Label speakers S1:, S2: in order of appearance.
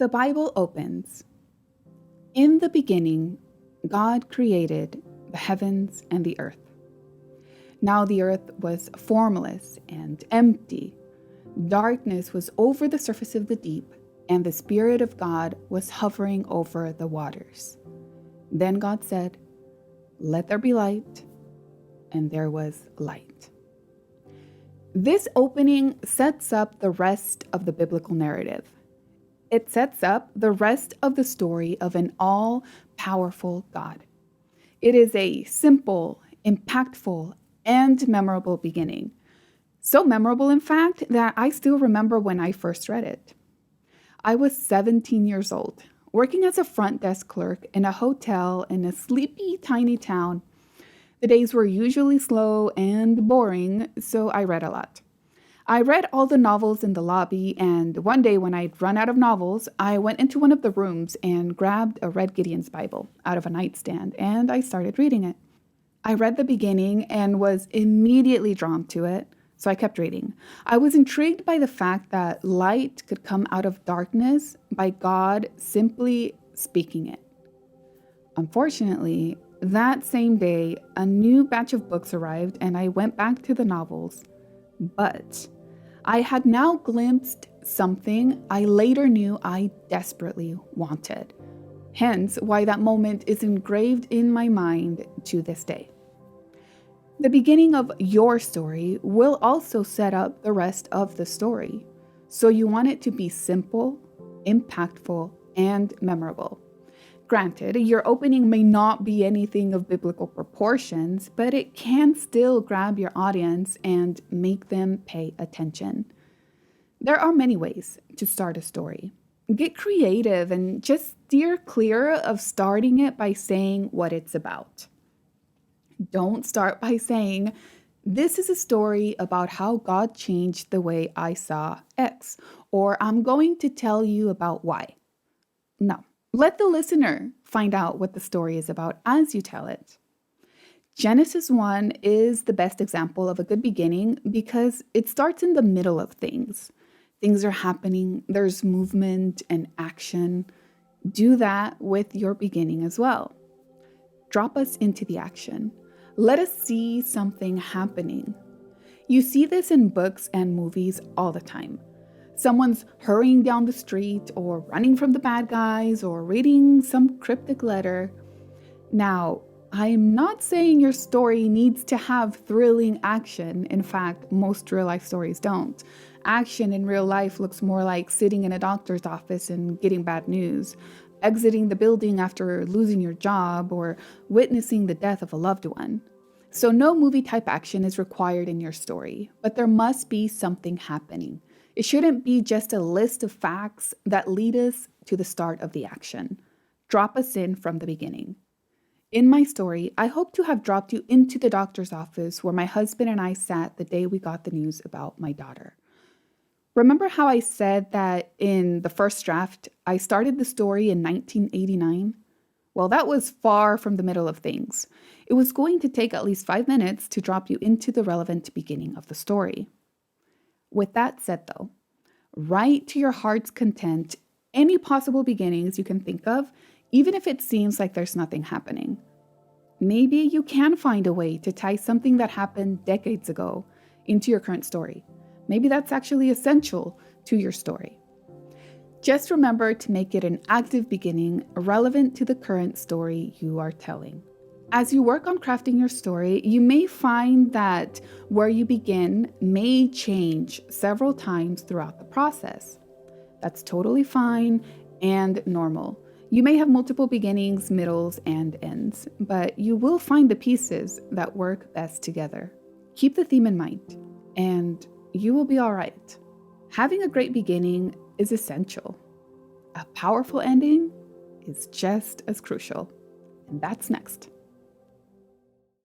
S1: The Bible opens. In the beginning, God created the heavens and the earth. Now the earth was formless and empty. Darkness was over the surface of the deep, and the Spirit of God was hovering over the waters. Then God said, "Let there be light," and there was light. This opening sets up the rest of the biblical narrative. It sets up the rest of the story of an all-powerful God. It is a simple, impactful, and memorable beginning. So memorable, in fact, that I still remember when I first read it. I was 17 years old, working as a front desk clerk in a hotel in a sleepy, tiny town. The days were usually slow and boring, so I read a lot. I read all the novels in the lobby, and one day when I'd run out of novels, I went into one of the rooms and grabbed a Red Gideon's Bible out of a nightstand, and I started reading it. I read the beginning and was immediately drawn to it, so I kept reading. I was intrigued by the fact that light could come out of darkness by God simply speaking it. Unfortunately, that same day, a new batch of books arrived and I went back to the novels. But I had now glimpsed something I later knew I desperately wanted. Hence, why that moment is engraved in my mind to this day. The beginning of your story will also set up the rest of the story. So you want it to be simple, impactful, and memorable. Granted, your opening may not be anything of biblical proportions, but it can still grab your audience and make them pay attention. There are many ways to start a story. Get creative and just steer clear of starting it by saying what it's about. Don't start by saying, "This is a story about how God changed the way I saw X," or "I'm going to tell you about Y." No. Let the listener find out what the story is about as you tell it. Genesis 1 is the best example of a good beginning because it starts in the middle of things. Things are happening, there's movement and action. Do that with your beginning as well. Drop us into the action. Let us see something happening. You see this in books and movies all the time. Someone's hurrying down the street or running from the bad guys or reading some cryptic letter. Now, I'm not saying your story needs to have thrilling action. In fact, most real life stories don't. Action in real life looks more like sitting in a doctor's office and getting bad news, exiting the building after losing your job, or witnessing the death of a loved one. So no movie type action is required in your story, but there must be something happening. It shouldn't be just a list of facts that lead us to the start of the action. Drop us in from the beginning. In my story, I hope to have dropped you into the doctor's office where my husband and I sat the day we got the news about my daughter. Remember how I said that in the first draft, I started the story in 1989? Well, that was far from the middle of things. It was going to take at least 5 minutes to drop you into the relevant beginning of the story. With that said, though, write to your heart's content any possible beginnings you can think of, even if it seems like there's nothing happening. Maybe you can find a way to tie something that happened decades ago into your current story. Maybe that's actually essential to your story. Just remember to make it an active beginning relevant to the current story you are telling. As you work on crafting your story, you may find that where you begin may change several times throughout the process. That's totally fine and normal. You may have multiple beginnings, middles, and ends, but you will find the pieces that work best together. Keep the theme in mind, and you will be all right. Having a great beginning is essential. A powerful ending is just as crucial, and that's next.